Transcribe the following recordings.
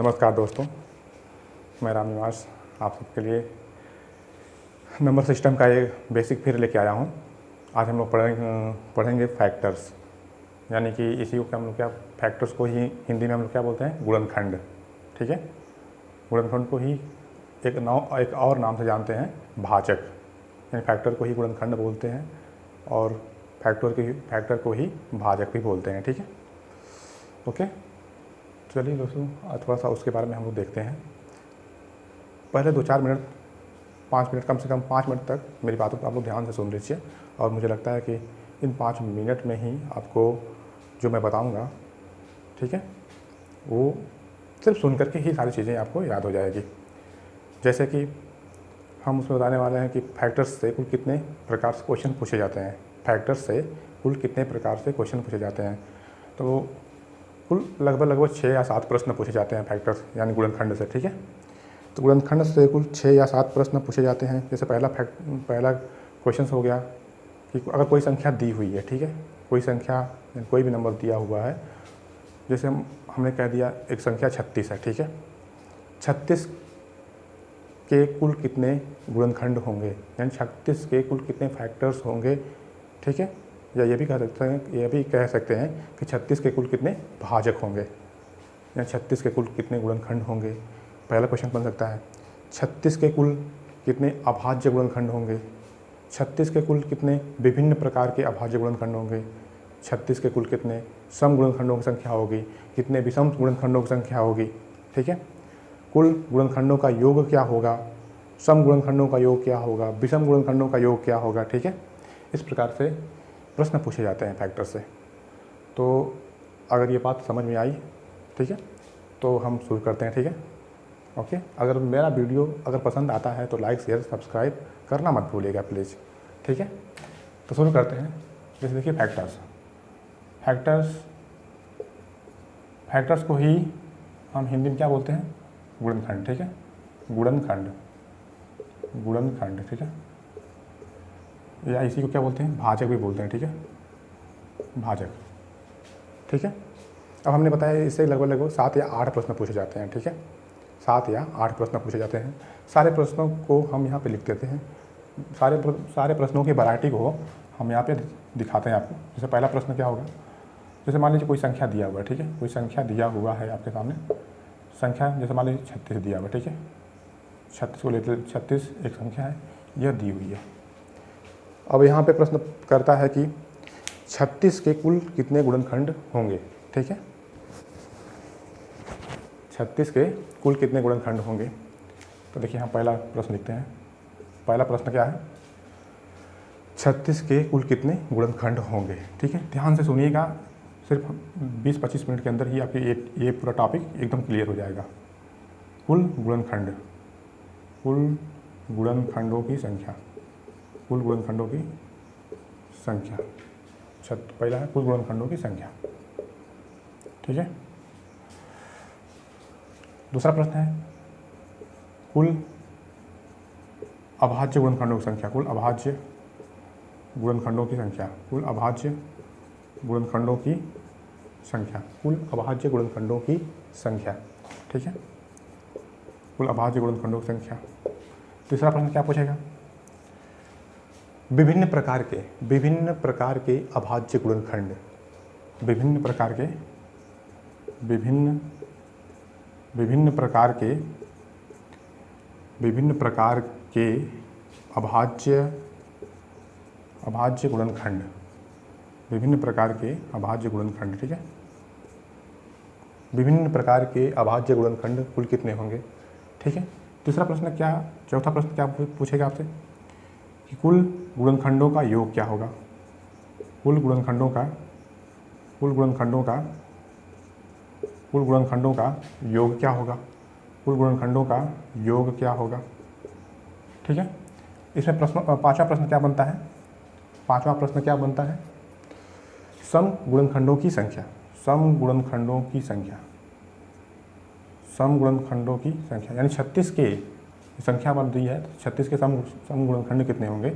नमस्कार दोस्तों, मैं राम निवास आप सबके लिए नंबर सिस्टम का एक बेसिक फिर लेके आया हूँ। आज हम लोग पढ़ेंगे फैक्टर्स, यानी कि इसी को हम लोग क्या फैक्टर्स को ही हिंदी में हम लोग क्या बोलते हैं, गुणनखंड। ठीक है, गुणनखंड को ही एक और नाम से जानते हैं, भाजक। यानी फैक्टर को ही गुणनखंड बोलते हैं और फैक्टर को ही भाजक भी बोलते हैं। ठीक है, ओके। चलिए दोस्तों, थोड़ा सा उसके बारे में हम लोग देखते हैं। पहले 2-4 मिनट, 5 मिनट, कम से कम 5 मिनट तक मेरी बातों को आप लोग ध्यान से सुन लीजिए। और मुझे लगता है कि इन 5 मिनट में ही आपको जो मैं बताऊंगा, ठीक है, वो सिर्फ सुन करके ही सारी चीज़ें आपको याद हो जाएगी। जैसे कि हम उसमें बताने वाले हैं कि फैक्टर्स से कुल कितने प्रकार से क्वेश्चन पूछे जाते हैं। फैक्टर्स से कुल कितने प्रकार से क्वेश्चन पूछे जाते हैं, तो कुल लगभग 6 या 7 प्रश्न पूछे जाते हैं फैक्टर्स यानी गुणनखंड से। ठीक है, तो गुणनखंड से कुल 6 या 7 प्रश्न पूछे जाते हैं। जैसे पहला क्वेश्चन हो गया कि अगर कोई संख्या दी हुई है, ठीक है, कोई संख्या कोई भी नंबर दिया हुआ है। जैसे हमने कह दिया एक संख्या 36 है, ठीक है, 36 के कुल कितने गुणनखंड होंगे, यानी 36 के कुल कितने फैक्टर्स होंगे। ठीक है, या ये भी कह सकते हैं कि 36 के कुल कितने भाजक होंगे, या 36 के कुल कितने गुणनखंड होंगे। पहला क्वेश्चन बन सकता है 36 के कुल कितने अभाज्य गुणनखंड होंगे, 36 के कुल कितने विभिन्न प्रकार के अभाज्य गुणनखंड होंगे, 36 के कुल कितने सम गुणनखंडों की संख्या होगी, कितने विषम गुणनखंडों की संख्या होगी। ठीक है, कुल गुणनखंडों का योग क्या होगा, सम गुणनखंडों का योग क्या होगा, विषम गुणनखंडों का योग क्या होगा। ठीक है, इस प्रकार से प्रश्न पूछे जाते हैं फैक्टर से। तो अगर ये बात समझ में आई, ठीक है, तो हम शुरू करते हैं। ठीक है, ओके। अगर मेरा वीडियो अगर पसंद आता है तो लाइक, शेयर, सब्सक्राइब करना मत भूलिएगा प्लीज़। ठीक है, तो शुरू करते हैं। जैसे देखिए फैक्टर्स को ही हम हिंदी में क्या बोलते हैं, गुणनखंड। ठीक है, गुणनखंड। ठीक है, या इसी को क्या बोलते हैं, भाजक भी बोलते हैं। ठीक है, भाजक। ठीक है, अब हमने बताया इससे लगभग 7 या 8 प्रश्न पूछे जाते हैं। ठीक है, 7 या 8 प्रश्न पूछे जाते हैं। सारे प्रश्नों को हम यहाँ पे लिख देते हैं, सारे प्रश्नों की वैरायटी को हम यहाँ पे दिखाते हैं आपको। जैसे पहला प्रश्न क्या होगा, जैसे मान लीजिए कोई संख्या दिया हुआ है। ठीक है, कोई संख्या दिया हुआ है आपके सामने, संख्या जैसे मान लीजिए 36 दिया हुआ है। ठीक है, 36 को लेते, 36 एक संख्या है, यह दी हुई है। अब यहाँ पे प्रश्न करता है कि 36 के कुल कितने गुणनखंड होंगे। ठीक है, 36 के कुल कितने गुणनखंड होंगे। तो देखिए यहाँ पहला प्रश्न लिखते हैं। पहला प्रश्न क्या है, 36 के कुल कितने गुणनखंड होंगे। ठीक है, ध्यान से सुनिएगा, सिर्फ 20-25 मिनट के अंदर ही आपके ये पूरा टॉपिक एकदम क्लियर हो जाएगा। कुल गुणनखंड, कुल गुणनखंडों की संख्या, कुल गुणनखंडों की संख्या। पहला है कुल गुणनखंडों की संख्या। ठीक है, दूसरा प्रश्न है कुल अभाज्य गुणनखंडों की संख्या, कुल अभाज्य गुणनखंडों की संख्या, कुल अभाज्य गुणनखंडों की संख्या, कुल अभाज्य गुणनखंडों की संख्या। ठीक है, कुल अभाज्य गुणनखंडों की संख्या। तीसरा प्रश्न क्या पूछेगा, विभिन्न प्रकार के अभाज्य गुणनखंड, विभिन्न प्रकार के अभाज्य गुणनखंड, विभिन्न प्रकार के अभाज्य गुणनखंड। ठीक है, विभिन्न प्रकार के अभाज्य गुणनखंड कुल कितने होंगे। ठीक है, चौथा प्रश्न क्या पूछेगा आपसे कि कुल गुणनखंडों का योग क्या होगा, कुल गुणनखंडों का योग क्या होगा, कुल गुणनखंडों का योग क्या होगा। ठीक है, इसमें पांचवा प्रश्न क्या बनता है, सम गुणनखंडों की संख्या, सम गुणनखंडों की संख्या, यानी 36 के संख्या बन रही है, 36 के सम गुणनखंड कितने होंगे,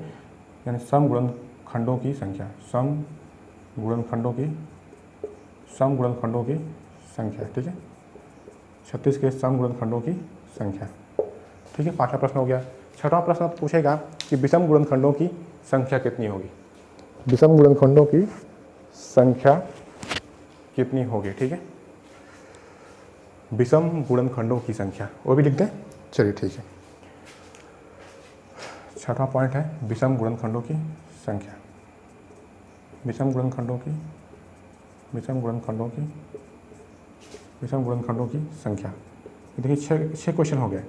यानी सम गुणनखंडों की संख्या, सम गुणनखंडों की संख्या। ठीक है, 36 के सम गुणनखंडों की संख्या। ठीक है, 5वां प्रश्न हो गया। 6वां प्रश्न पूछेगा कि विषम गुणनखंडों की संख्या कितनी होगी। विषम गुणनखंडों की संख्या कितनी होगी। ठीक है, विषम गुणनखंडों की संख्या वो भी लिख दें। चलिए ठीक है, 6वां पॉइंट है विषम गुणनखंडों की संख्या। विषम गुणनखंडों की संख्या। देखिए 6 क्वेश्चन हो गए,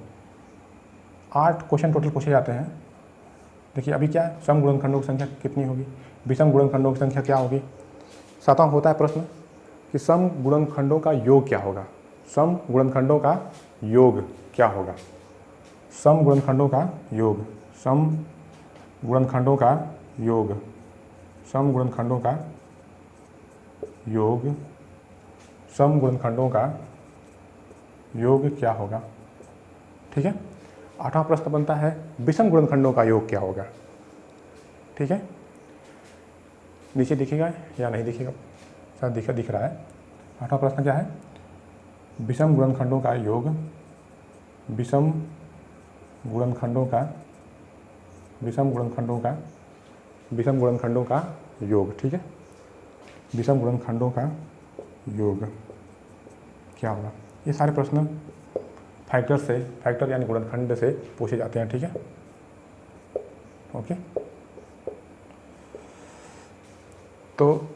8 क्वेश्चन टोटल पूछे जाते हैं। देखिए अभी क्या है, सम गुणनखंडों की संख्या कितनी होगी, विषम गुणनखंडों की संख्या क्या होगी। 7वां होता है प्रश्न कि सम गुणनखंडों का योग क्या होगा। सम गुणनखंडों का योग क्या होगा। सम गुणनखंडों का योग, सम गुणनखंडों का योग, सम गुणनखंडों का योग, सम गुणनखंडों का योग क्या होगा। ठीक है, 8वां प्रश्न बनता है विषम गुणनखंडों का योग क्या होगा। ठीक है, नीचे दिखेगा या नहीं दिखेगा, शायद दिख रहा है। 8वां प्रश्न क्या है, विषम गुणनखंडों का योग, विषम गुणनखंडों का योग। ठीक है, विषम गुणनखंडों का योग क्या होगा। ये सारे प्रश्न फैक्टर यानी गुणनखंड से पूछे जाते हैं। ठीक है, ओके। तो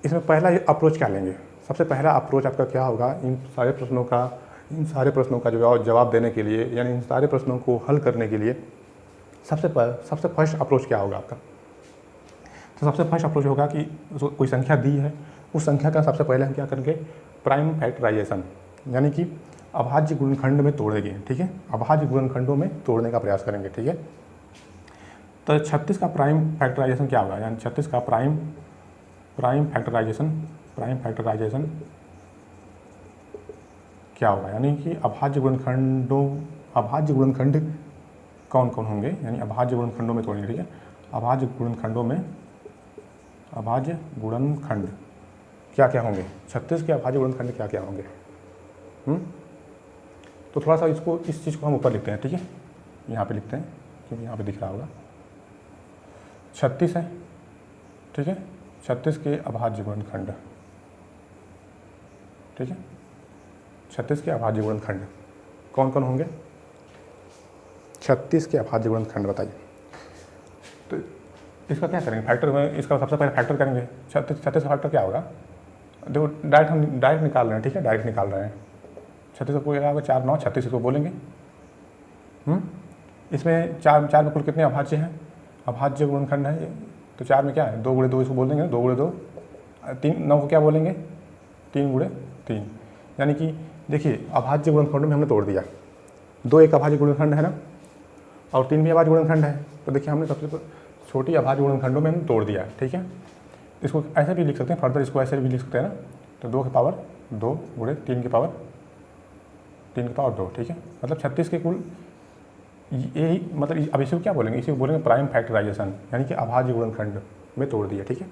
इसमें पहला अप्रोच क्या लेंगे। सबसे पहला अप्रोच आपका क्या होगा, इन सारे प्रश्नों का जवाब देने के लिए, यानी इन सारे प्रश्नों को हल करने के लिए सबसे फर्स्ट अप्रोच क्या होगा आपका। तो सबसे फर्स्ट अप्रोच होगा कि कोई संख्या दी है, उस संख्या का सबसे पहले हम क्या करेंगे, प्राइम फैक्टराइजेशन, यानी कि अभाज्य गुणनखंड में तोड़ेंगे। ठीक है, अभाज्य गुणनखंडों में तोड़ने का प्रयास करेंगे। ठीक है, तो 36 का प्राइम फैक्टराइजेशन क्या होगा, यानी 36 का प्राइम फैक्टराइजेशन क्या होगा, यानी कि अभाज्य गुणनखंड कौन कौन होंगे, यानी अभाज्य गुणनखंडों में तोड़ेंगे। ठीक है, अभाज्य गुणनखंड क्या क्या होंगे, 36 के अभाज्य गुणनखंड क्या क्या होंगे। तो थोड़ा सा इस चीज़ को हम ऊपर लिखते हैं। ठीक है, यहाँ पे लिखते हैं क्योंकि यहाँ पे दिख रहा होगा 36 है। ठीक है, 36 के अभाज्य गुणनखंड। ठीक है, 36 के अभाज्य गुणनखंड कौन कौन होंगे, 36 के अभाज्य गुणनखंड बताइए। तो इसका क्या करेंगे, फैक्टर में इसका सबसे पहले फैक्टर करेंगे। 36 का फैक्टर क्या होगा, देखो डायरेक्ट निकाल रहे हैं। ठीक है, डायरेक्ट निकाल रहे हैं। 36 को क्या होगा, 4 9 36 इसको बोलेंगे। इसमें 4 में कुल कितने अभाज्य हैं, अभाज्य गुणनखंड है। तो 4 में क्या है, 2 × 2 इसको बोल देंगे, 2 × 2 3, 9 को क्या बोलेंगे, 3 × 3। यानी कि देखिए अभाज्य गुणनखंड में हमने तोड़ दिया, 2 एक अभाज्य गुणनखंड है ना, और 3 भी अभाज्य गुणनखंड है। तो देखिए हमने सबसे छोटी अभाज्य गुणनखंडों में हमने तोड़ दिया। ठीक है, इसको ऐसे भी लिख सकते हैं, फर्दर इसको ऐसे भी लिख सकते हैं ना। तो 2 की पावर 2 × 3 की पावर 2। ठीक है, मतलब 36 के कुल यही, मतलब अब इसी को क्या बोलेंगे, इसी को बोलेंगे प्राइम फैक्टराइजेशन, यानी कि अभाज्य गुणनखंड में तोड़ दिया। ठीक है,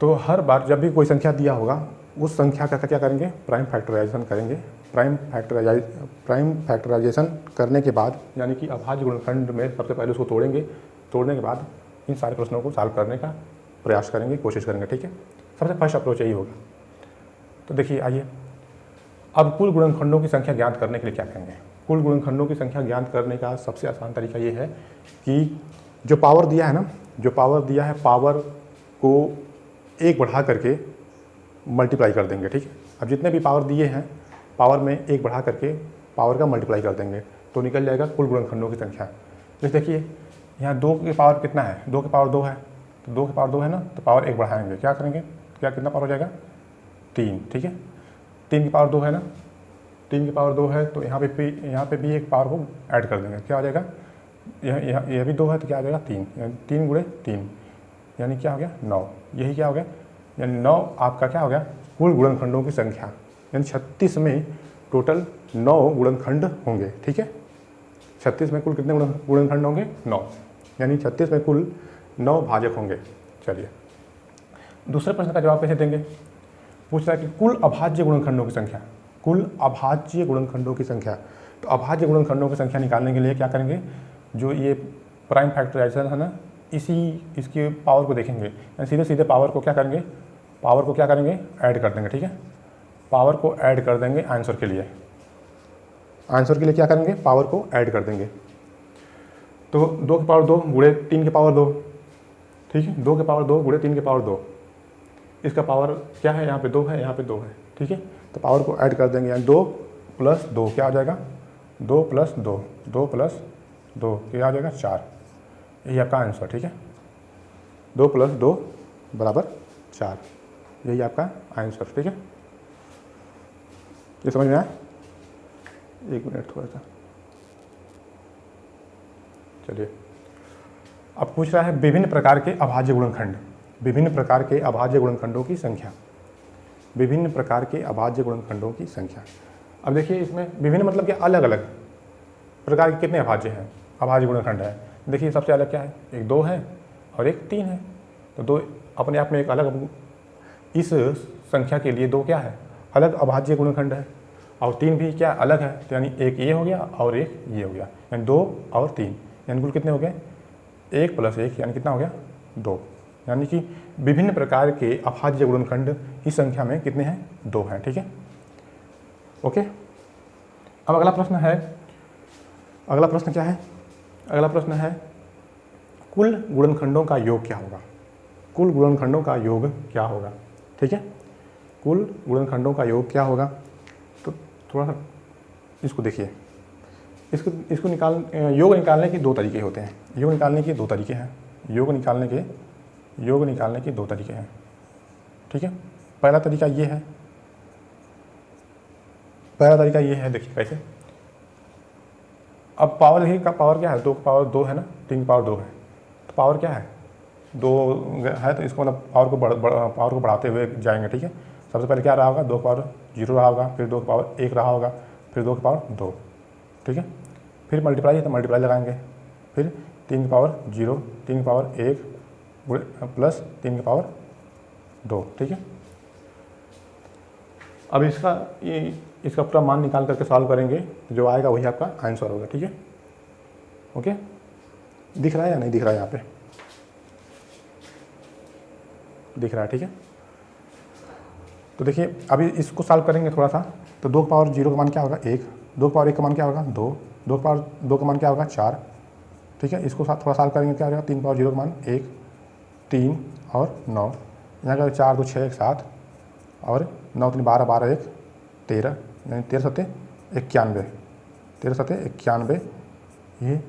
तो हर बार जब भी कोई संख्या दिया होगा उस संख्या का क्या करेंगे, प्राइम फैक्टराइजेशन करेंगे। प्राइम फैक्टराइजेशन करने के बाद, यानी कि अभाज्य गुणनखंड में सबसे पहले उसको तोड़ेंगे। तोड़ने के बाद इन सारे प्रश्नों को सॉल्व करने का प्रयास करेंगे, कोशिश करेंगे। ठीक है, सबसे फर्स्ट अप्रोच यही होगा। तो देखिए आइए, अब कुल गुणनखंडों की संख्या ज्ञात करने के लिए क्या करेंगे। कुल गुणनखंडों की संख्या ज्ञात करने का सबसे आसान तरीका ये है कि जो पावर दिया है ना, जो पावर दिया है, पावर को 1 बढ़ा करके मल्टीप्लाई कर देंगे। ठीक है, अब जितने भी पावर दिए हैं, पावर में 1 बढ़ा करके पावर का मल्टीप्लाई कर देंगे, तो निकल जाएगा कुल गुणनखंडों की संख्या। जैसे देखिए यहाँ 2 की पावर कितना है, 2 की पावर 2 है, तो 2 की पावर 2 है ना, तो पावर 1 बढ़ाएंगे, क्या करेंगे, क्या कितना पावर हो जाएगा, 3। ठीक है, 3 की पावर 2 है ना, 3 की पावर 2 है, तो यहाँ पे भी एक पावर को ऐड कर देंगे, क्या हो जाएगा, यह भी 2 है, तो क्या आ जाएगा 3, 3 × 3 यानी क्या हो गया 9। यही क्या हो गया, यानी 9 आपका क्या हो गया, कुल गुणनखंडों की संख्या। यानी 36 में टोटल 9 गुणनखंड होंगे। ठीक है, 36 में कुल कितने गुणनखंड होंगे, 9, यानी 36 में कुल 9 भाजक होंगे। चलिए दूसरे प्रश्न का जवाब कैसे देंगे, पूछ रहा है कि कुल अभाज्य गुणनखंडों की संख्या। कुल अभाज्य गुणनखंडों की संख्या। तो अभाज्य गुणनखंडों की संख्या निकालने के लिए क्या करेंगे, जो ये प्राइम फैक्टराइजेशन है ना, इसकी पावर को देखेंगे, यानी सीधे सीधे पावर को क्या करेंगे, ऐड कर देंगे। ठीक है, पावर को ऐड कर देंगे आंसर के लिए। क्या करेंगे, पावर को ऐड कर देंगे। तो 2 की पावर 2 गुणे 3 की पावर 2, ठीक है, 2 की पावर 2 गुणे 3 की पावर 2, इसका पावर क्या है, यहाँ पे 2 है, यहाँ पे 2 है। ठीक है, तो पावर को ऐड कर देंगे, यानी 2 + 2 क्या आ जाएगा, 2 + 2, 2 + 2 क्या आ जाएगा, 4। यही आपका आंसर। ठीक है, 2 + 2 = 4, यही आपका आंसर। ठीक है, ये समझ में आया। 1 मिनट थोड़ा सा, चलिए। अब पूछ रहा है विभिन्न प्रकार के अभाज्य गुणनखंड, विभिन्न प्रकार के अभाज्य गुणनखंडों की संख्या, विभिन्न प्रकार के अभाज्य गुणनखंडों की संख्या। अब देखिए इसमें विभिन्न मतलब कि अलग अलग प्रकार के कितने अभाज्य हैं, अभाज्य गुणनखंड है। देखिए सबसे अलग क्या है, एक 2 है और एक 3 है। तो 2 अपने आप में एक अलग, इस संख्या के लिए 2 क्या है, अलग अभाज्य गुणनखंड है, और 3 भी क्या अलग है। तो यानी एक ये हो गया और एक ये हो गया, यानी 2 और 3, यानी कुल कितने हो गए, 1 + 1 यानी कितना हो गया, 2। यानी कि विभिन्न प्रकार के अभाज्य गुणनखंड इस संख्या में कितने हैं, 2 हैं। ठीक है, ओके। अब अगला प्रश्न है, अगला प्रश्न क्या है, अगला प्रश्न है कुल गुणनखंडों का योग क्या होगा, कुल गुणनखंडों का योग क्या होगा। ठीक है, कुल गुणनखंडों का योग क्या होगा। तो थोड़ा सा इसको देखिए, इसको योग निकालने के 2 तरीके होते हैं, योग निकालने के 2 तरीके हैं, योग निकालने के 2 तरीके हैं। ठीक है, पहला तरीका ये है, देखिए कैसे। अब पावर देखिए का पावर क्या है, 2 की पावर 2 है ना, 3 की पावर 2 है, तो पावर क्या है, 2 है, तो इसको मतलब पावर को बढ़ाते हुए जाएंगे। ठीक है, सबसे पहले क्या रहा होगा, 2 की पावर 0 रहा होगा, फिर 2 की पावर 1 रहा होगा, फिर 2 की पावर 2। ठीक है, फिर मल्टीप्लाई है तो मल्टीप्लाई लगाएंगे, फिर 3 की पावर 0, 3 की पावर 1 प्लस 3 की पावर 2। ठीक है, अब इसका पूरा मान निकाल करके सॉल्व करेंगे, जो आएगा वही आपका आंसर होगा। ठीक है, ओके। दिख रहा है या नहीं दिख रहा है, यहाँ पे दिख रहा है। ठीक है, तो देखिए अभी इसको सॉल्व करेंगे थोड़ा सा। तो 2 की पावर 0 का मान क्या होगा, 1, 2 की पावर 1 का मान क्या होगा, 2, 2 की पावर 2 का मान क्या होगा, 4। ठीक है, इसको थोड़ा सॉल्व करेंगे, क्या होगा, 3 की पावर 0 का मान 1, 3 और 9, यहाँ का 4 2 6 1 7 और 9 3 12 12 1 13, यानी 13 7 91, 13 7 91, ये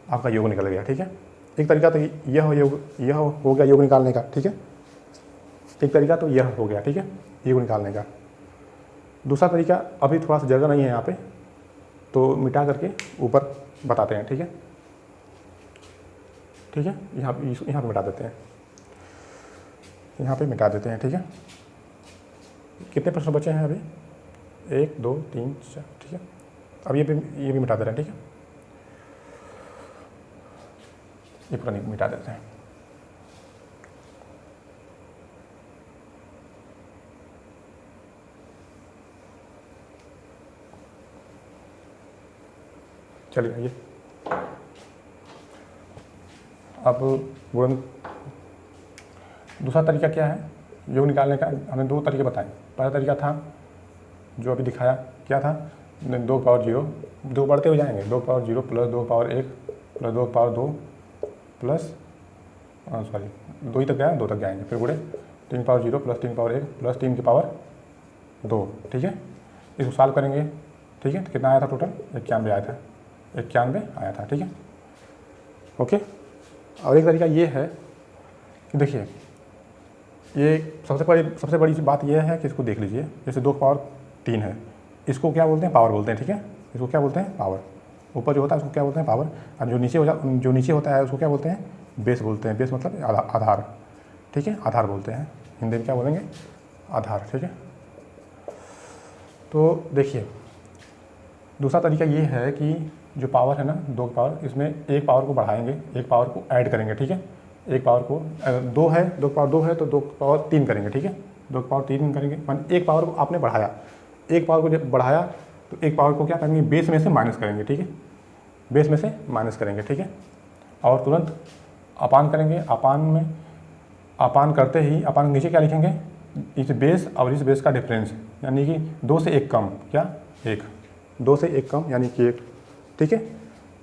आपका योग निकल गया। ठीक है, एक तरीका तो यह हो गया योग निकालने का। ठीक है, एक तरीका तो यह हो गया। ठीक है, योग निकालने का। दूसरा तरीका अभी थोड़ा सा जगह नहीं है यहाँ पे, तो मिटा करके ऊपर बताते हैं। ठीक है, यहाँ पे मिटा देते हैं, यहाँ पे मिटा देते हैं। ठीक है, कितने प्रश्न बचे हैं अभी, 1 2 3 4। ठीक है, अब ये भी मिटा दे रहे हैं। ठीक है, ये पूरा मिटा देते हैं। चलिए ये अब दूसरा तरीका क्या है योग निकालने का, हमने 2 तरीके बताए। पहला तरीका था जो अभी दिखाया, क्या था, 2 की पावर 0, 2 बढ़ते हुए जाएंगे, 2 की पावर 0 प्लस 2 की पावर 1 प्लस 2 की पावर 2 प्लस 2 ही तक गया, 2 तक जाएंगे, फिर गुणे 3 की पावर 0 प्लस 3 की पावर 1 प्लस 3 की पावर 2। ठीक है, इसको सॉल्व करेंगे। ठीक है, तो कितना आया था टोटल, 91 आया था, 91 आया था। ठीक है, ओके। और एक तरीका ये है कि देखिए, ये सबसे बड़ी बात यह है कि इसको देख लीजिए, जैसे 2 की पावर 3 है, इसको क्या बोलते हैं, पावर बोलते हैं। ठीक है, इसको क्या बोलते हैं, पावर। ऊपर जो होता है उसको क्या बोलते हैं, पावर। और जो नीचे होता है उसको क्या बोलते हैं, बेस बोलते हैं। बेस मतलब आधार। ठीक है, आधार बोलते हैं, हिंदी में क्या बोलेंगे, आधार। ठीक है, तो देखिए दूसरा तरीका ये है कि जो पावर है ना, 2 की पावर, इसमें एक पावर को बढ़ाएंगे, एक पावर को ऐड करेंगे। ठीक है, एक पावर को 2 है, 2 की पावर 2 है तो 2 की पावर 3 करेंगे। ठीक है, 2 की पावर 3 करेंगे, मान एक पावर को आपने बढ़ाया, एक पावर को जब बढ़ाया तो एक पावर को क्या करेंगे, बेस में से माइनस करेंगे, ठीक है, बेस में से माइनस करेंगे, ठीक है, और तुरंत अपान करेंगे। अपान में अपान करते ही अपान नीचे क्या लिखेंगे, इस बेस और इस बेस का डिफरेंस, यानी कि 2 से 1 कम, क्या 1, 2 से 1 कम यानी कि 1, ठीक है।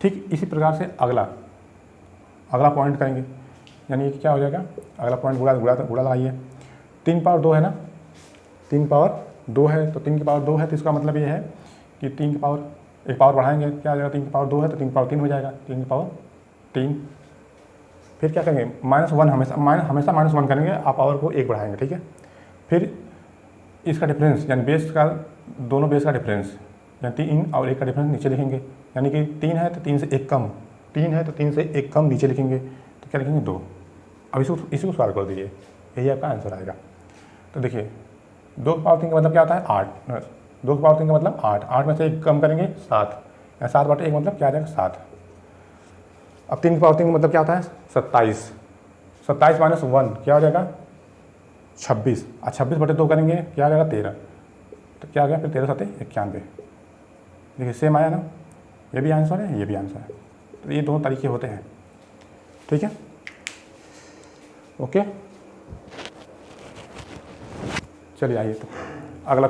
ठीक इसी प्रकार से अगला पॉइंट करेंगे, यानी कि क्या हो जाएगा, अगला पॉइंट गुणा लगाइए। 3 पावर 2 है ना, 3 पावर 2 है, तो 3 की पावर 2 है, तो इसका मतलब ये है कि 3 की पावर एक पावर बढ़ाएंगे, क्या आ जाएगा, 3 की पावर 2 है तो 3 की पावर 3 हो जाएगा, 3 की पावर 3। फिर क्या करेंगे, -1 हमेशा -1 करेंगे, आप पावर को 1 बढ़ाएंगे, ठीक है। फिर इसका डिफरेंस यानी बेस का, दोनों बेस का डिफरेंस, यानी 3 और 1 का डिफरेंस नीचे लिखेंगे, यानी कि 3 है तो 3 से 1 कम, 3 है तो 3 से 1 कम नीचे लिखेंगे, तो क्या लिखेंगे 2। अब इसको सॉल्व कर दीजिए, यही आपका आंसर आएगा। तो देखिए 2 की पावर 3 का मतलब क्या होता है 8, 2 की पावर 3 का मतलब 8, 8 में से 1 कम करेंगे 7, या 7/1 मतलब क्या आ जाएगा 7। अब 3 की पावर 3 का मतलब क्या होता है 27, 27 - 1 क्या हो जाएगा 26, और 26/2 करेंगे क्या आ जाएगा 13, तो क्या आ गया फिर 13 × 7 = 91। देखिए सेम आया ना, ये भी आंसर है, ये भी आंसर है, तो ये दोनों तरीके होते हैं, ठीक है, ओके। चलिए आइए तो अगला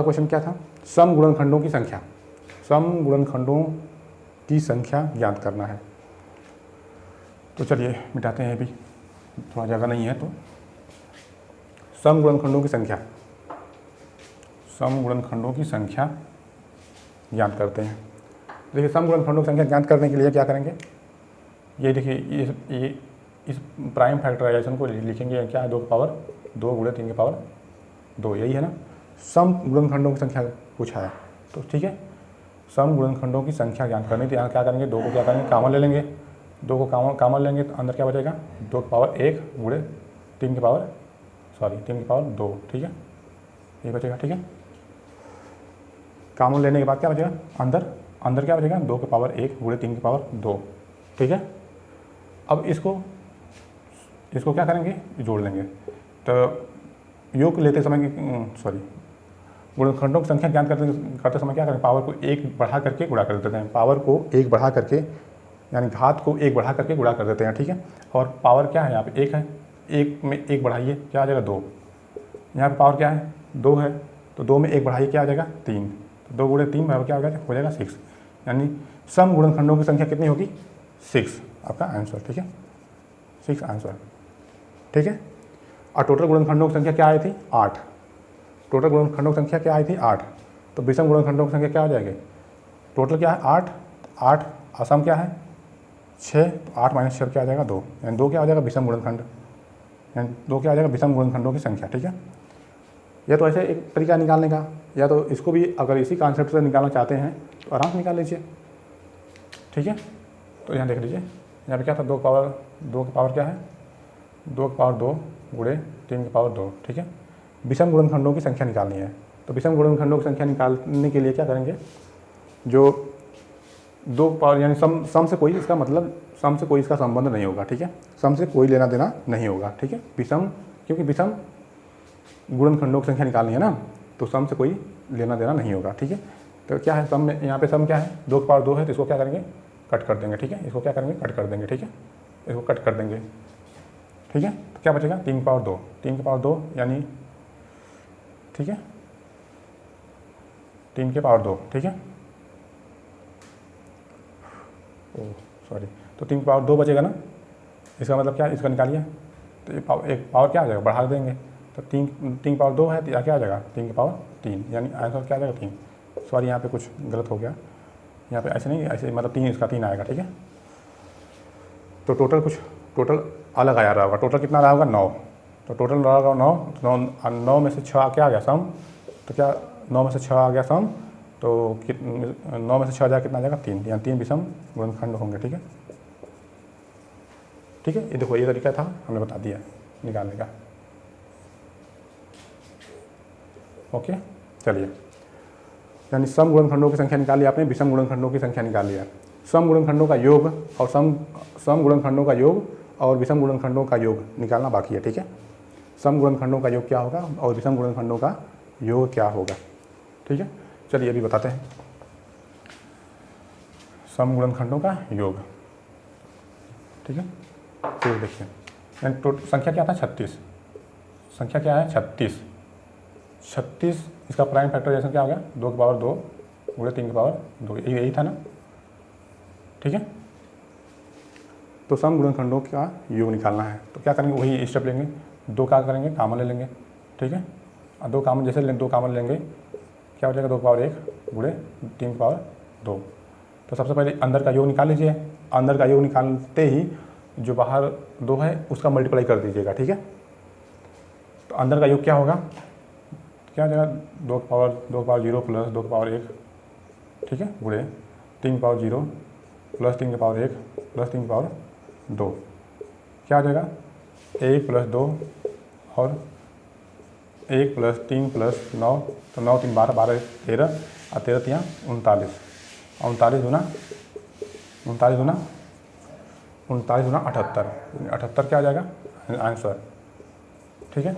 क्वेश्चन क्या था, सम गुणनखंडों की संख्या, सम गुणनखंडों की संख्या ज्ञात करना है। तो चलिए मिटाते हैं, ये भी थोड़ा जगह नहीं है, तो सम गुणनखंडों की संख्या, सम गुणनखंडों की संख्या ज्ञात करते हैं। देखिए सम गुणनखंडों की संख्या ज्ञात करने के लिए क्या करेंगे, ये देखिए ये इस प्राइम फैक्टराइजेशन को लिखेंगे, क्या है 2 की पावर 2 × 3 की पावर 2, यही है ना। सम गुणनखंडों की संख्या पूछा है, तो ठीक है, सम गुणनखंडों की संख्या ज्ञात करनी, तो यहाँ क्या करेंगे, 2 को क्या करेंगे कॉमन ले लेंगे, 2 को कॉमन लेंगे तो अंदर क्या बचेगा 2 की पावर 1 × 3 की पावर 3 की पावर 2, ठीक है, ये बचेगा, ठीक है। कॉमन लेने के बाद क्या बचेगा, अंदर क्या बचेगा 2 की पावर 1 × 3 की पावर 2, ठीक है। अब इसको क्या करेंगे, जोड़ लेंगे, तो योग लेते समय गुणनखंडों की संख्या ज्ञात करते समय क्या करें, पावर को 1 बढ़ा करके गुणा कर देते हैं, पावर को 1 बढ़ा करके यानी घात को 1 बढ़ा करके गुणा कर देते हैं, ठीक है। और पावर क्या है यहाँ पे 1 है, 1 में 1 बढ़ाइए क्या आ जाएगा 2, यहाँ पे पावर क्या है 2 है, तो 2 में 1 बढ़ाइए क्या आ जाएगा 3, तो 2 × 3 क्या हो जाएगा 6, यानी सम गुणनखंडों की संख्या कितनी होगी 6, आपका आंसर, ठीक है, 6 आंसर, ठीक है। और टोटल गुणनखंडों की संख्या क्या आई थी 8, टोटल गुणनखंडों की संख्या क्या आई थी 8, तो विषम गुणनखंडों की संख्या क्या हो जाएगी, टोटल क्या है 8, असम क्या है 6, तो 8 - 6 क्या आ जाएगा 2, यानी 2 क्या आ जाएगा विषम गुणनखंड, यानी 2 क्या आ जाएगा विषम गुणनखंडों की संख्या, ठीक है। या तो ऐसे एक तरीका निकालने का, या तो इसको भी अगर इसी कॉन्सेप्ट से निकालना चाहते हैं तो आराम से निकाल लीजिए, ठीक है। तो यहाँ देख लीजिए, यहाँ पे क्या था 2 की पावर क्या है 2 की पावर 2 × 3 की पावर 2, ठीक है। विषम गुणनखंडों की संख्या निकालनी है, तो विषम गुणनखंडों की संख्या निकालने के लिए क्या करेंगे, जो 2 पावर यानी सम से कोई इसका मतलब सम से कोई इसका संबंध नहीं होगा, ठीक है, सम से कोई लेना देना नहीं होगा, ठीक है। विषम, क्योंकि विषम गुणनखंडों की संख्या निकालनी है ना, तो सम से कोई लेना देना नहीं होगा, ठीक है। तो क्या है सम में, यहाँ पे सम क्या है 2 की पावर 2 है, तो इसको क्या करेंगे कट कर देंगे, ठीक है, इसको क्या करेंगे कट कर देंगे, ठीक है, इसको कट कर देंगे, ठीक है। तो क्या बचेगा 3 की पावर 2, 3 की पावर 2 यानी, ठीक है, 3 की पावर 2, ठीक है, ओह सॉरी, तो 3 की पावर 2 बचेगा ना, इसका मतलब क्या है, इसका निकालिए, तो ये पावर क्या आ जाएगा बढ़ा देंगे, तो 3 की पावर 2 है, तो क्या आ जाएगा 3 की पावर 3, यानी आंसर क्या आ जाएगा 3, सॉरी यहाँ पे कुछ गलत हो गया, यहाँ पे ऐसे नहीं, ऐसे मतलब 3 इसका 3 आएगा, ठीक है। तो टोटल अलग आया रहा होगा, टोटल कितना रहा होगा 9, तो टोटल रहा होगा 9 में से 6 क्या आ गया सम, तो क्या 9 में से 6 आ गया सम, तो 9 में से 6 आ जाएगा कितना आ जाएगा 3, यानी 3 विषम गुणनखंड होंगे, ठीक है, ठीक है। ये देखो ये तरीका था, हमने बता दिया निकालने का, ओके। चलिए, यानी सम गुणनखंडों की संख्या निकाली आपने, विषम गुणनखंडों की संख्या निकाल लिया, सम गुणनखंडों का योग और सम गुणनखंडों का योग और विषम गुणनखंडों का योग निकालना बाकी है, ठीक है। सम गुणनखंडों का योग क्या होगा और विषम गुणनखंडों का योग क्या होगा। ठीक है, चलिए अभी बताते हैं सम गुणनखंडों का योग। ठीक है, तो देखिए संख्या क्या था 36, संख्या क्या है 36। 36 इसका प्राइम फैक्टराइजेशन क्या हो गया 2 की पावर 2 गुणे 3 की पावर 2, यही था ना। ठीक है, तो सम गुणनखंडों का योग निकालना है तो क्या करेंगे, वही स्टेप लेंगे, 2 क्या करेंगे कॉमन ले लेंगे। ठीक है, और 2 कॉमन जैसे लेंगे 2 कॉमन लेंगे क्या हो जाएगा 2 की पावर 1 गुणे 3 की पावर 2। तो सबसे पहले अंदर का योग निकाल लीजिए, अंदर का योग निकालते ही जो बाहर 2 है उसका मल्टीप्लाई कर दीजिएगा। ठीक है, तो अंदर का योग क्या होगा, क्या हो जाएगा 2 की पावर 0 प्लस 2 की पावर 1। ठीक है, गुणे 3 की पावर 0 प्लस 3 की पावर 1 प्लस 3 की पावर 2, क्या हो जाएगा 1 प्लस 2 और 1 प्लस 3 प्लस 9, तो 9 3 12 12 13 और 13 3 39, 39 दूना 78, 78 क्या आ जाएगा आंसर। ठीक है,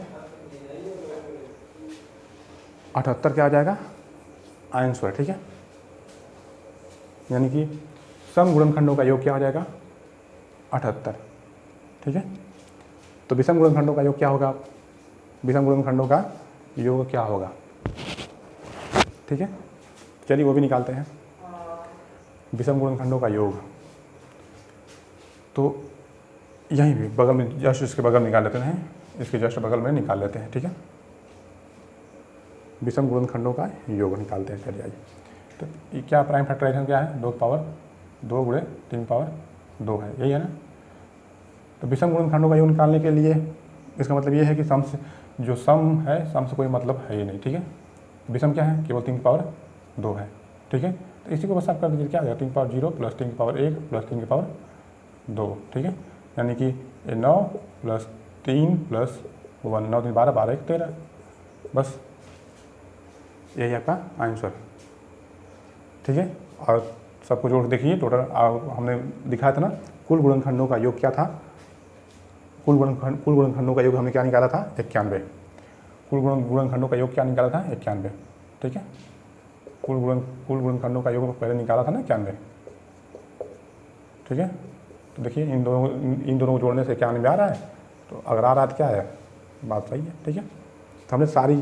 78 क्या आ जाएगा आंसर। ठीक है, यानी कि सम गुणनखंडों का योग क्या हो जाएगा 78। ठीक है, तो विषम गुणनखंडों का योग क्या होगा, विषम गुणनखंडों का योग क्या होगा। ठीक है, चलिए वो भी निकालते हैं विषम गुणनखंडों का योग। तो यहीं भी बगल में जस्ट इसके बगल में निकाल लेते हैं, इसके जस्ट बगल में निकाल लेते हैं। ठीक है, विषम गुणनखंडों का योग निकालते हैं। चलिए आइए, तो ये क्या प्राइम फैक्टराइजेशन क्या है 2 की पावर 2 गुणे 3 की पावर 2 है, यही है ना। तो विषम गुणनखंडों का योग निकालने के लिए इसका मतलब ये है कि सम से जो सम है सम से कोई मतलब है ही नहीं। ठीक है, विषम क्या है केवल 3 की पावर 2 है। ठीक है, तो इसी को बस आप कर दीजिए, क्या आ जाएगा 3 की पावर 0 प्लस 3 की पावर 1 प्लस 3 की पावर 2। ठीक है, यानी कि 9 प्लस 3 प्लस 1, 9 3 12 12 1 13, बस यही आपका आंसर। ठीक है, और सबको जोड़ देखिए टोटल हमने दिखाया था ना कुल गुणनखंडों का योग क्या था, कुल गुणनखंडों का योग हमने क्या निकाला था 91। कुल गुणनखंडों का योग क्या निकाला था 91। ठीक है, कुल गुणनखंडों का योग पहले निकाला था ना 91। ठीक है, तो देखिए इन दोनों को जोड़ने से 91 में आ रहा है, तो अगर आ रहा है तो क्या है बात सही है। ठीक है, तो हमने सारी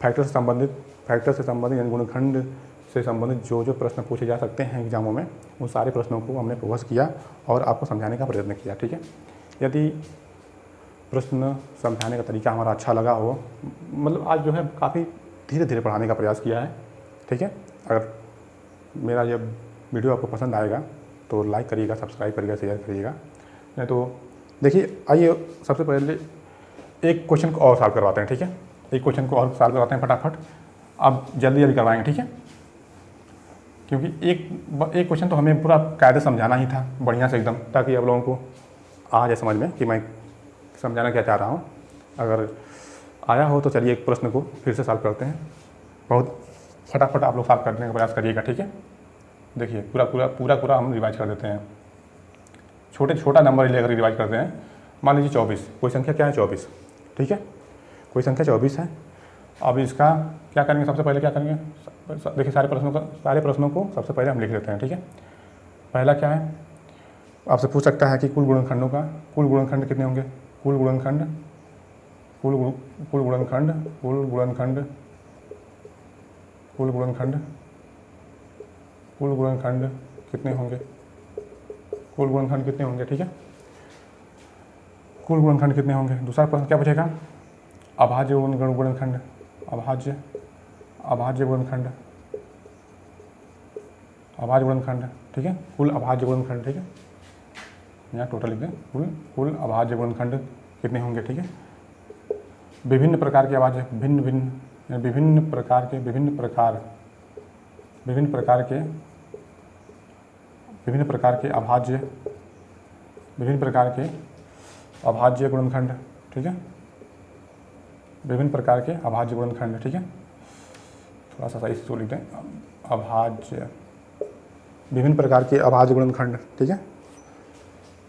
फैक्टर से संबंधित यानी गुणनखंड से संबंधित जो प्रश्न पूछे जा सकते हैं एग्जामों में उन सारे प्रश्नों को हमने फोकस किया और आपको समझाने का प्रयत्न किया। ठीक है, यदि प्रश्न समझाने का तरीका हमारा अच्छा लगा हो, मतलब आज जो है काफ़ी धीरे धीरे पढ़ाने का प्रयास किया है। ठीक है, अगर मेरा ये वीडियो आपको पसंद आएगा तो लाइक करिएगा, सब्सक्राइब करिएगा, शेयर करिएगा। नहीं तो देखिए आइए सबसे पहले एक क्वेश्चन को और सॉल्व करवाते हैं। ठीक है, एक क्वेश्चन को और सॉल्व करवाते हैं फटाफट, अब जल्दी करवाएंगे। ठीक है, क्योंकि एक क्वेश्चन तो हमें पूरा कायदे समझाना ही था बढ़िया से एकदम, ताकि आप लोगों को आ जाए समझ में कि मैं समझाना क्या चाह रहा हूँ। अगर आया हो तो चलिए एक प्रश्न को फिर से सॉल्व करते हैं, बहुत फटाफट आप लोग सॉल्व करने का प्रयास करिएगा। ठीक है, देखिए पूरा हम रिवाइज कर देते हैं, छोटा नंबर लेकर रिवाइज करते हैं। मान लीजिए 24, कोई संख्या क्या है 24। ठीक है, कोई संख्या 24 है। अब इसका क्या करेंगे, सबसे पहले क्या करेंगे, देखिए सारे प्रश्नों को सबसे पहले हम लिख लेते हैं। ठीक है, पहला क्या है, आपसे पूछ सकता है कि कुल गुणनखंड कितने होंगे, कुल गुणनखंड कितने होंगे, कुल गुणनखंड कितने होंगे। ठीक है, कुल गुणनखंड कितने होंगे। दूसरा प्रश्न क्या पूछेगा, अभाज्य गुणनखंड, अभाज्य गुणनखंड। ठीक है, कुल अभाज्य गुणनखंड। ठीक है, यहाँ टोटल लिख दें, कुल अभाज्य गुणनखंड कितने होंगे। ठीक है, विभिन्न प्रकार के अभाज्य, विभिन्न प्रकार के अभाज्य गुणनखंड। ठीक है, विभिन्न प्रकार के अभाज्य गुणनखंड। ठीक है, थोड़ा सा सही से लिख दें, विभिन्न प्रकार के अभाज्य गुणनखंड। ठीक है,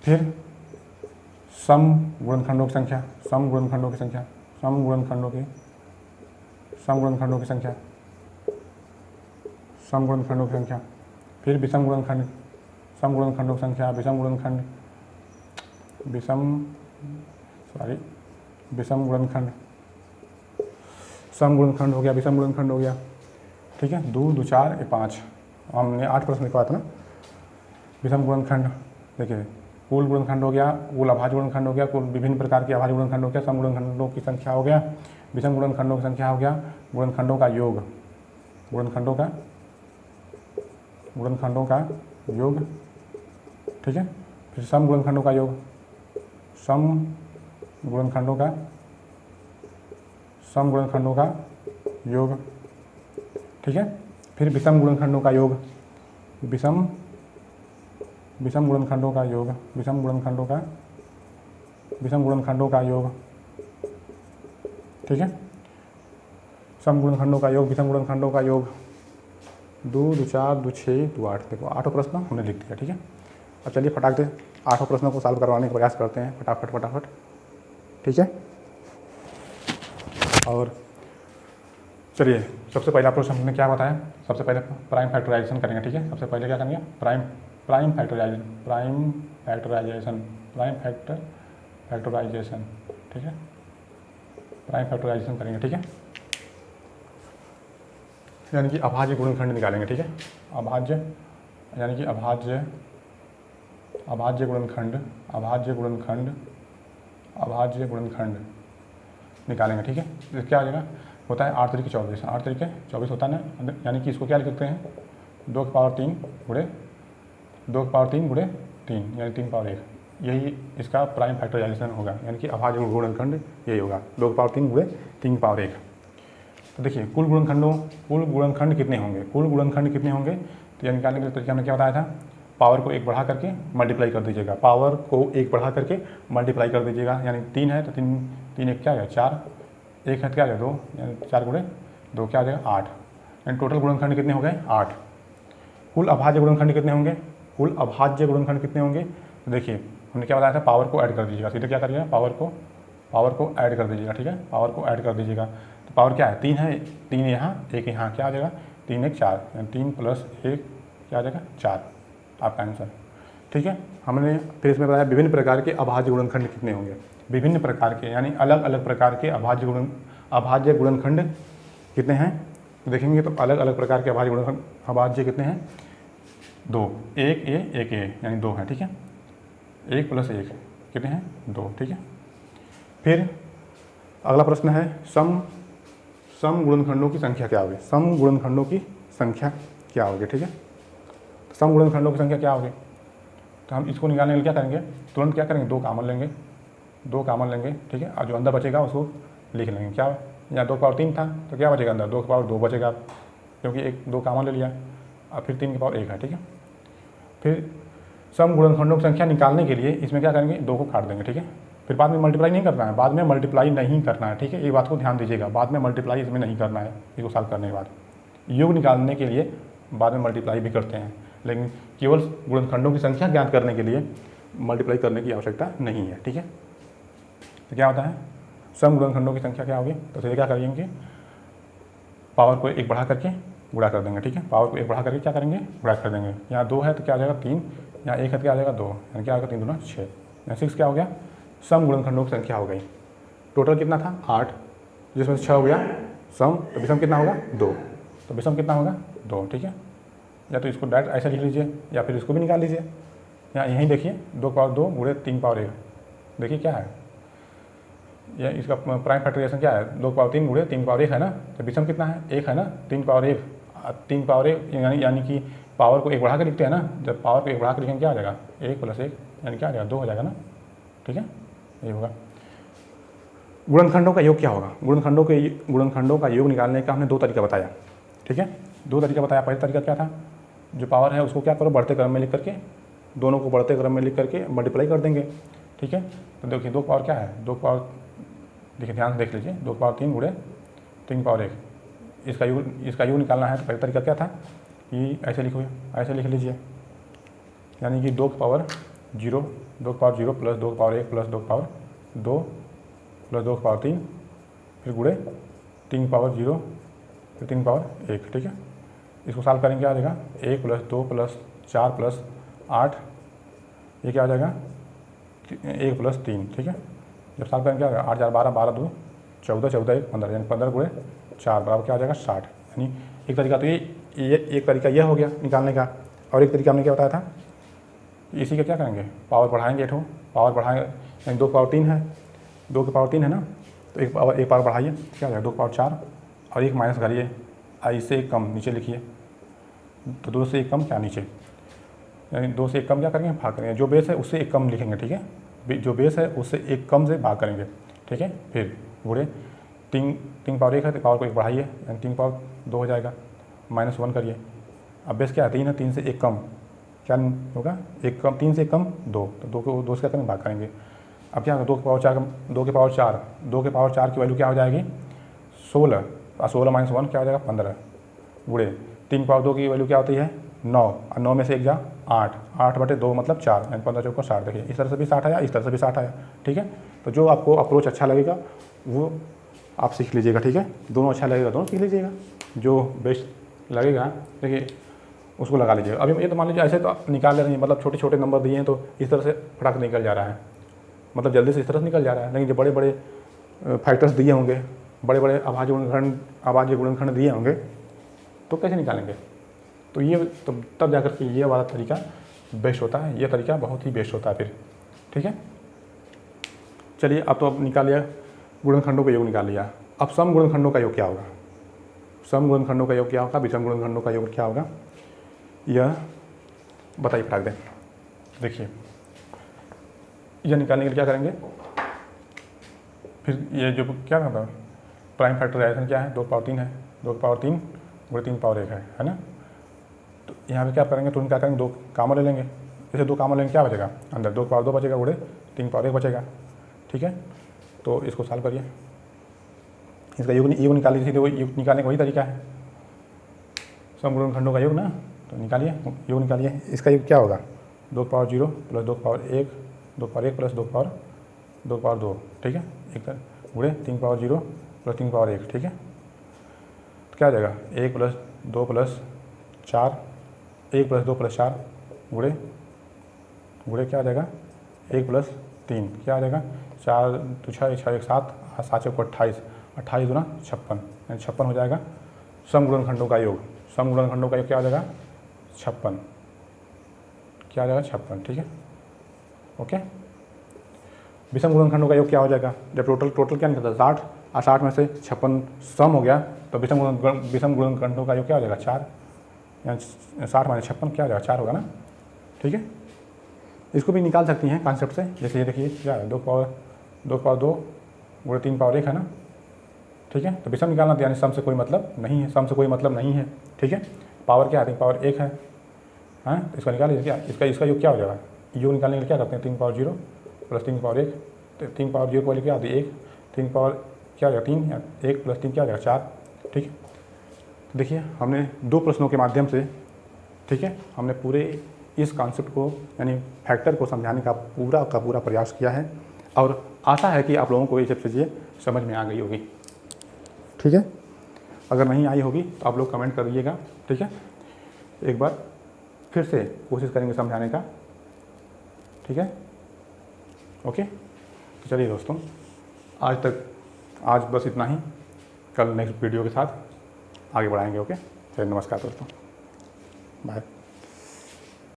फिर सम गुणनखंडों की संख्या, समगुणनखंडों की संख्या, समगुणनखंडों की संख्या। फिर विषम गुणनखंड, समगुणनखंडों की संख्या, विषम गुणनखंड, विषम गुणनखंड, समगुणनखंड हो गया, विषम गुणनखंड हो गया, ठीक है। 2 2 4 5, हमने 8 प्रश्न लिखवाया था ना। विषम गुणनखंड देखिए, कुल गुणनखंड हो गया, कुल अभाज्य गुणनखंड हो गया, कुल विभिन्न प्रकार के अभाज्य गुणनखंड हो गया, सम गुणनखंडों की संख्या हो गया, विषम गुणनखंडों की संख्या हो गया, गुणनखंडों का योग, गुणनखंडों का योग, ठीक है। फिर सम गुणनखंडों का योग, सम गुणनखंडों का योग, ठीक है। फिर विषम गुणनखंडों का योग, विषम गुणनखंडों का योग, विषम गुणनखंडों का योग, ठीक है। सम गुणनखंडों का योग, विषम गुणनखंडों का योग, 2 2 4 2 6 2 8, देखो 8 प्रश्न हमने लिख दिया, ठीक है। अब चलिए फटाक से 8 प्रश्नों को सॉल्व करवाने का प्रयास करते हैं, फटाफट, ठीक है। और चलिए, सबसे पहला प्रश्न हमने क्या बताया, सबसे पहले प्राइम फैक्टराइजेशन करेंगे, ठीक है। सबसे पहले क्या करेंगे, प्राइम फैक्टराइजेशन, ठीक है। प्राइम फैक्टराइजेशन करेंगे, ठीक है। यानी कि अभाज्य गुणनखंड निकालेंगे, ठीक है। अभाज्य यानी कि अभाज्य गुणनखंड निकालेंगे, ठीक है। तो क्या आ जाएगा, होता है 8 तरीके 24, 8 तरीके 24 होता है ना, यानी कि इसको क्या लिख सकते हैं, 2 की पावर 3 गुणे 3, यानी 3 पावर 1, यही इसका प्राइम फैक्टराइजेशन होगा, यानी कि अभाज्य गुणनखंड यही होगा, 2 की पावर 3 गुणे 3 की पावर 1। तो देखिए कुल गुणनखंड कितने होंगे, तो यह निकालने के तरीका हमने क्या बताया था, पावर को 1 बढ़ा करके मल्टीप्लाई कर दीजिएगा, पावर को 1 बढ़ा करके मल्टीप्लाई कर दीजिएगा, यानी 3 है तो 3 1 क्या है 4, 1 है तो क्या है 2, यानी 4 गुणे 2 क्या आ जाएगा 8, यानी टोटल गुणनखंड कितने हो गए 8। कुल अभाज्य गुणनखंड कितने होंगे, तो देखिए हमने क्या बताया था, पावर को ऐड कर दीजिएगा, सीधे क्या करिएगा, पावर को ऐड कर दीजिएगा, ठीक है। पावर को ऐड कर दीजिएगा, तो पावर क्या है 3 है, 3 यहाँ 1 यहाँ, क्या आ जाएगा 3 1 4, यानी 3 + 1 क्या आ जाएगा 4, आपका आंसर, ठीक है। हमने फिर इसमें बताया विभिन्न प्रकार के अभाज्य गुणनखंड कितने होंगे, विभिन्न प्रकार के यानी अलग अलग प्रकार के अभाज्य गुणनखंड कितने हैं, तो देखेंगे तो अलग अलग प्रकार के अभाज्य कितने हैं, 2, 1 a यानी 2 है, ठीक है। 1 + 1 कितने हैं 2, ठीक है। फिर अगला प्रश्न है सम गुणनखंडों की संख्या क्या होगी, ठीक है। सम गुणनखंडों की संख्या क्या होगी, तो हम इसको निकालने के लिए क्या करेंगे, तुरंत क्या करेंगे 2 कॉमन लेंगे, ठीक है। और जो अंदर बचेगा उसको लिख लेंगे, क्या यहाँ 2 की पावर 3 था तो क्या बचेगा अंदर 2 की पावर 2 बचेगा, क्योंकि 2 कॉमन ले लिया, और फिर 3 की पावर 1 है, ठीक है। फिर सम गुणनखंडों की संख्या निकालने के लिए इसमें क्या करेंगे 2 को काट देंगे, ठीक है। फिर बाद में मल्टीप्लाई नहीं करना है, ठीक है। ये बात को ध्यान दीजिएगा, बाद में मल्टीप्लाई इसमें नहीं करना है, इसको सॉल्व करने के बाद। योग निकालने के लिए बाद में मल्टीप्लाई भी करते हैं, लेकिन केवल गुणनखंडों की संख्या ज्ञात करने के लिए मल्टीप्लाई करने की आवश्यकता नहीं है, ठीक है। तो क्या होता है सम गुणनखंडों की संख्या क्या होगी, तो सीधे क्या करेंगे, पावर को 1 बढ़ा करके गुणा कर देंगे, ठीक है। पावर को 1 बढ़ा करके क्या करेंगे गुणा कर देंगे, यहाँ 2 है तो क्या आ जाएगा 3, यहाँ 1 है तो क्या आ जाएगा 2, यानी क्या आएगा 3 दूना 6, यहाँ 6 क्या हो गया, सम गुणनखंडों की संख्या हो गई। टोटल कितना था 8, जिसमें 6 हो गया सम, तो विषम कितना होगा 2, तो विषम कितना होगा 2, ठीक है। या तो इसको डायरेक्ट ऐसा लिख लीजिए या फिर इसको भी निकाल लीजिए, यहाँ यहीं देखिए 2 की पावर 2 गुणे 3 की पावर 1, देखिए क्या है, यह इसका प्राइम फैक्टराइजेशन क्या है 2 की पावर 3 गुणे 3 की पावर 1 है ना, तो विषम कितना है 1 है ना, 3 की पावर 1, 3 की पावर 1 यानी कि पावर को 1 बढ़ा कर लिखते हैं ना, जब पावर को 1 बढ़ा कर लिखेंगे क्या आ जाएगा 1 + 1 यानी क्या आ जाएगा 2 हो जाएगा ना, ठीक है। ये होगा गुणनखंडों का योग क्या होगा, गुणनखंडों का योग निकालने का हमने 2 तरीका बताया, ठीक है। 2 तरीका बताया, पहला तरीका क्या था, जो पावर है उसको क्या करो बढ़ते क्रम में लिख करके, दोनों को बढ़ते क्रम में लिख करके मल्टीप्लाई कर देंगे, ठीक है। तो देखिए 2 की पावर क्या है, 2 की पावर देखिए ध्यान से देख लीजिए, 2 की पावर 3 गुणे 3 की पावर 1, इसका योग निकालना है। तो पहला तरीका क्या था कि ऐसे लिख लीजिए, यानी कि 2 की पावर 0 प्लस 2 की पावर 1 प्लस 2 की पावर 2 प्लस 2 की पावर 3 फिर गुणे 3 3 पावर 0 फिर 3 पावर 1, ठीक है। इसको सॉल्व करेंगे क्या आ जाएगा 1 + 2 + 4 + 8, ये क्या आ जाएगा 1 + 3, ठीक है। जब सॉल्व करेंगे क्या आ जाएगा 8 × 4 = 12, 12 × 2 = 14, 14 × 1 = 15, यानी 15 × 4 बराबर क्या आ जाएगा 60। यानी एक तरीका तो ये एक तरीका यह हो गया निकालने का, और एक तरीका हमने क्या बताया था, इसी का क्या करेंगे पावर बढ़ाएंगे, पावर बढ़ाएंगे, यानी 2 की पावर 3 है, 2 की पावर 3 है ना, तो एक पावर बढ़ाइए क्या आ जाएगा 2 की पावर 4, और एक माइनस करिए, इससे एक कम नीचे लिखिए, तो 2 से एक कम क्या नीचे, यानी 2 से एक कम क्या करेंगे भाग करेंगे, जो बेस है उससे एक कम लिखेंगे, ठीक है, जो बेस है उससे एक कम से भाग करेंगे, ठीक है। फिर गुणे 3 पावर 1 है तो पावर को 1 बढ़ाइए, यानी 3 पावर 2 हो जाएगा, -1 करिए, अब बेस क्या है 3 है, 3 से एक कम क्या होगा, एक कम 3 से एक कम 2, तो 2 को 2 से क्या करेंगे भाग करेंगे। अब क्या होगा 2 की पावर 4 2 की पावर 4 की वैल्यू क्या हो जाएगी 16, और 16 - 1 क्या हो जाएगा 15, गुणे 3 पावर 2 की वैल्यू क्या होती है 9, और 9 में से 1 जा 8, 8/2 मतलब 4, यानी 15 × 4 = 60। देखिए इस तरह से भी 60 आया, इस तरह से भी 60 आया, ठीक है। तो जो आपको अप्रोच अच्छा लगेगा वो आप सीख लीजिएगा, ठीक है। दोनों अच्छा लगेगा दोनों सीख लीजिएगा, जो बेस्ट लगेगा देखिए उसको लगा लीजिएगा। अभी ये तो मान लीजिए ऐसे तो आप निकाल ले रहे हैं, मतलब छोटे छोटे नंबर दिए हैं तो इस तरह से फटाक निकल जा रहा है, मतलब जल्दी से इस तरह से निकल जा रहा है। लेकिन जो बड़े बड़े फैक्टर्स दिए होंगे, बड़े बड़े अभाज्य गुणनखंड दिए होंगे तो कैसे निकालेंगे, तो ये तो तब जाकर के ये वाला तरीका बेस्ट होता है, ये तरीका बहुत ही बेस्ट होता है फिर, ठीक है। चलिए अब तो अब निकाल लिया गुणनखंडों का योग निकाल लिया, अब सम गुणनखंडों का योग क्या होगा, सम गुणनखंडों का योग क्या होगा, विषम गुणनखंडों का योग क्या होगा, यह बताइए फटाक दें। देखिए यह निकालने के लिए क्या करेंगे, फिर ये जो क्या होता है प्राइम फैक्टराइजेशन क्या है 2 की पावर 3 है, 2 की पावर 3 गुणे 3 की पावर 1 है ना। तो यहाँ पे क्या करेंगे, तुरंत क्या करेंगे 2 कामन ले लेंगे, जैसे 2 कामन लेंगे क्या बचेगा अंदर 2 की पावर 2 बचेगा, गुणे 3 की पावर 1 बचेगा, ठीक है। तो इसको सॉल्व करिए, इसका योग निकाल लीजिए, तो योग निकालने का वही तरीका है सम गुणनखंडों का योग ना, तो निकालिए योग निकालिए। इसका योग क्या होगा 2 की पावर 0 + 2 की पावर 1, 2 की पावर 1 + 2 की पावर 2, ठीक है, एक गुणे 3 की पावर 0 + 3 की पावर 1, ठीक है। तो क्या आ जाएगा 1 + 2 + 4, 1 + 2 + 4 गुणे क्या आ जाएगा 1 + 3 क्या आ जाएगा 4 × 6 = 6 × 1 = 7, 7 × 28, 28 × 2 = 56, यानी 56 हो जाएगा सम गुणनखंडों का योग। सम गुणनखंडों का योग क्या आ जाएगा 56, क्या आ जाएगा 56, ठीक है, ओके। विषम गुणनखंडों का योग क्या हो जाएगा, जब टोटल क्या निकलता है 60, और 60 में से 56 सम हो गया तो विषम गुणनखंडों का योग क्या हो जाएगा 4, यानी 60 - 56 क्या हो जाएगा 4 होगा ना, ठीक है। इसको भी निकाल सकती हैं कॉन्सेप्ट से, जैसे ये देखिए क्या है 2 की पावर 2 गुणे 3 की पावर 1 है ना, ठीक है। तो विषम निकालना, यानी सम से कोई मतलब नहीं है, सम से कोई मतलब नहीं है, ठीक है। पावर क्या है 3 की पावर 1 है, हाँ, तो इसका निकाल लीजिए क्या, इसका योग क्या हो जाएगा, योग निकालने के लिए क्या करते हैं 3 की पावर 0 + 3 की पावर 1, तो 3 की पावर 0 को वैल्यू क्या आती है 1, 3 की पावर क्या हो जाएगा 3, 1 + 3 क्या हो जाएगा 4, ठीक है। तो देखिए हमने 2 प्रश्नों के माध्यम से, ठीक है, हमने पूरे इस कॉन्सेप्ट को यानी फैक्टर को समझाने का पूरा प्रयास किया है, और आशा है कि आप लोगों को ये सब चीज़ें समझ में आ गई होगी, ठीक है। अगर नहीं आई होगी तो आप लोग कमेंट कर दीजिएगा, ठीक है। एक बार फिर से कोशिश करेंगे समझाने का, ठीक है, ओके। तो चलिए दोस्तों आज बस इतना ही, कल नेक्स्ट वीडियो के साथ आगे बढ़ाएंगे, ओके। चलिए नमस्कार दोस्तों, बाय।